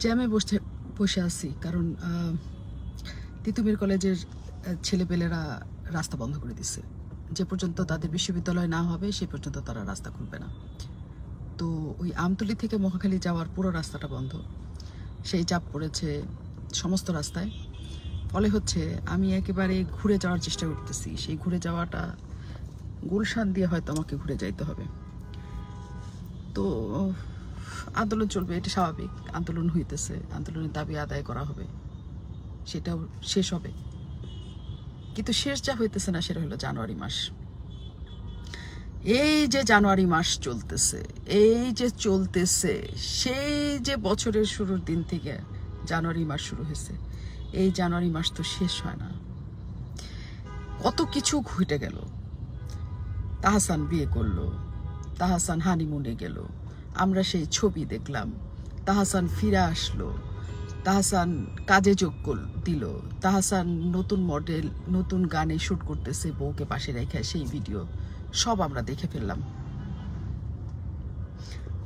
জ্যামে বসে বসে আছি, কারণ তিতুমির কলেজের ছেলেপেলেরা রাস্তা বন্ধ করে দিচ্ছে। যে পর্যন্ত তাদের বিশ্ববিদ্যালয় না হবে সে পর্যন্ত তারা রাস্তা খুলবে না। তো ওই আমতলী থেকে মহাখালী যাওয়ার পুরো রাস্তাটা বন্ধ, সেই চাপ পড়েছে সমস্ত রাস্তায়। ফলে হচ্ছে আমি একেবারে ঘুরে যাওয়ার চেষ্টা করতেছি। সেই ঘুরে যাওয়াটা গুলশান দিয়ে হয়তো আমাকে ঘুরে যাইতে হবে। তো আন্দোলন চলবে, এটা স্বাভাবিক। আন্দোলন হইতেছে, আন্দোলনের দাবি আদায় করা হবে, সেটাও শেষ হবে। কিন্তু শেষ যা হইতেছে না সেটা হলো জানুয়ারি মাস। এই যে জানুয়ারি মাস চলতেছে, এই যে চলতেছে, সেই যে বছরের শুরুর দিন থেকে জানুয়ারি মাস শুরু হয়েছে, এই জানুয়ারি মাস তো শেষ হয় না। কত কিছু ঘটে গেল। তাহসান বিয়ে করলো, তাহসান হানিমুনে গেল, আমরা সেই ছবি দেখলাম। তাহসান ফিরে আসলো, তাহসান কাজে যোগ দিল, তাহসান নতুন মডেল নতুন গানে শুট করতেছে বউকে পাশে রেখে, সেই ভিডিও সব আমরা দেখে ফেললাম।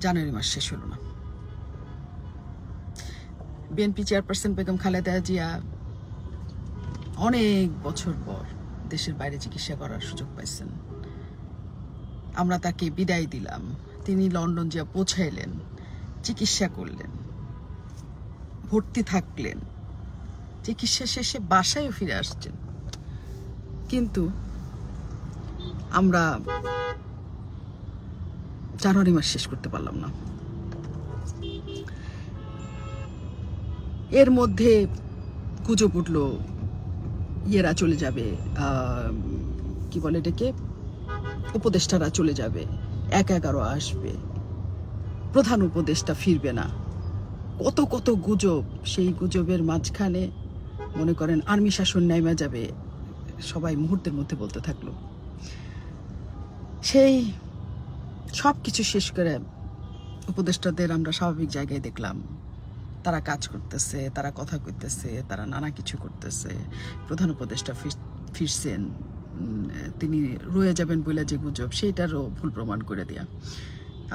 জানুয়ারি মাস শেষ হলো না। বিএনপি চেয়ারপারসন বেগম খালেদা জিয়া অনেক বছর পর দেশের বাইরে চিকিৎসা করার সুযোগ পাইছেন। আমরা তাকে বিদায় দিলাম। তিনি লন্ডন যা পৌঁছাইলেন, চিকিৎসা করলেন, ভর্তি থাকলেন, চিকিৎসা শেষে বাসায়ও ফিরে আসছেন। কিন্তু আমরা জানুয়ারি মাস শেষ করতে পারলাম না। এর মধ্যে গুজব উঠল ইয়েরা চলে যাবে, কি বলে এটাকে, উপদেষ্টারা চলে যাবে, ১/১১ আসবে, প্রধান উপদেষ্টা ফিরবে না। কত কত গুজব। সেই গুজবের মাঝখানে মনে করেন আর্মি শাসন নেমে যাবে, সবাই মুহূর্তের মধ্যে বলতে থাকলো। সেই সব কিছু শেষ করে উপদেষ্টাদের আমরা স্বাভাবিক জায়গায় দেখলাম। তারা কাজ করতেছে, তারা কথা কইতেছে, তারা নানা কিছু করতেছে। প্রধান উপদেষ্টা ফিরছেন, তিনি রয়ে যাবেন বলে যে গুজব, সেইটারও ভুল প্রমাণ করে দেয়া।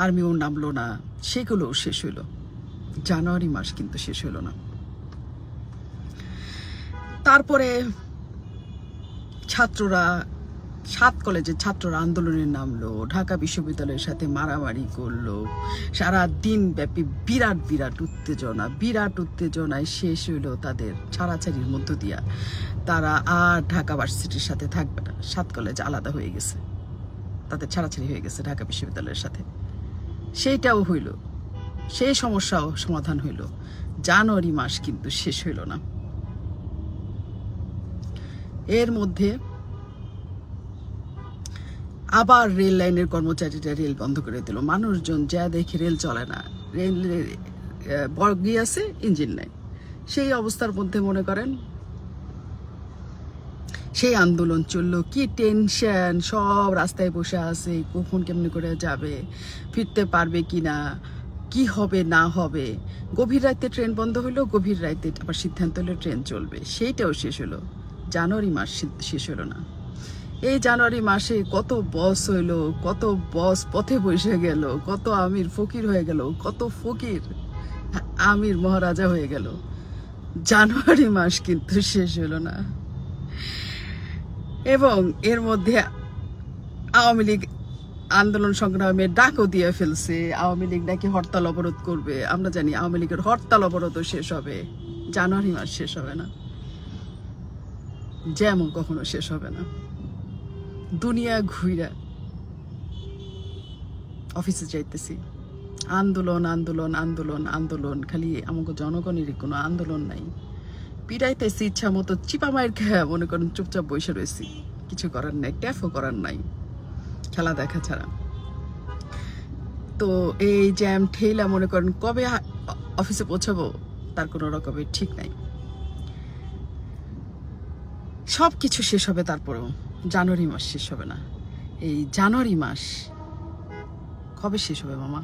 আর্মিও নামলো না, সেগুলোও শেষ হইল। জানুয়ারি মাস কিন্তু শেষ হলো না। তারপরে ছাত্ররা, 7 কলেজের ছাত্ররা আন্দোলনে নামলো, ঢাকা বিশ্ববিদ্যালয়ের সাথে মারামারি করলো। সারা দিন ব্যাপী বিরাট বিরাট উত্তেজনায় শেষ হইলো তাদের ছাড়াছাড়ির মধ্য দিয়া। তারা আর ঢাকা ভার্সিটির সাথে থাকবে না, 7 কলেজ আলাদা হয়ে গেছে, তাদের ছাড়াছাড়ি হয়ে গেছে ঢাকা বিশ্ববিদ্যালয়ের সাথে। সেইটাও হইল, সেই সমস্যাও সমাধান হইল। জানুয়ারি মাস কিন্তু শেষ হইল না। এর মধ্যে আবার রেল লাইনের কর্মচারীরা রেল বন্ধ করে দিল। মানুষজন যা দেখে রেল চলে না, রেলের বগি আছে, ইঞ্জিন নাই। সেই অবস্থার মধ্যে মনে করেন সেই আন্দোলন চললো। কি টেনশন, সব রাস্তায় বসে আছে, কখন কেমনি করে যাবে, ফিরতে পারবে কিনা, কি হবে না হবে। গভীর রাতে ট্রেন বন্ধ হলো, গভীর রাতে আবার সিদ্ধান্ত হলো ট্রেন চলবে, সেইটাও শেষ হলো। জানুয়ারি মাস শেষ হলো না। এই জানুয়ারি মাসে কত বস হইলো, কত বস পথে বসে গেল, কত আমির ফকির হয়ে গেল, কত ফকির আমির মহারাজা হয়ে গেল। জানুয়ারি মাস কিন্তু শেষ হলো না। এবং এর মধ্যে আওয়ামী লীগ আন্দোলন সংগ্রামে ডাকও দিয়ে ফেলছে। আওয়ামী লীগ নাকি হরতাল অবরোধ করবে। আমরা জানি আওয়ামী লীগের হরতাল অবরোধও শেষ হবে, জানুয়ারি মাস শেষ হবে না। যেমন কখনো শেষ হবে না। দুনিয়া ঘুইরা অফিসে যাইতেছি, আন্দোলন আন্দোলন আন্দোলন আন্দোলন, খালি আমাকে জনগণেরই কোনো আন্দোলন নাই। পিড়াইতেছি ইচ্ছা মতো, চিপা মায়ের খেয়ে মনে করেন চুপচাপ বসে রয়েছি, কিছু করার নাই, ট্যাফও করার নাই, খেলা দেখা ছাড়া। তো এই জ্যাম ঠেলা মনে করেন কবে অফিসে পৌঁছাবো তার কোনো রকমের ঠিক নাই। সব কিছু শেষ হবে, তারপরেও জানুয়ারি মাস শেষ হবে না। এই জানুয়ারি মাস কবে শেষ হবে মামা?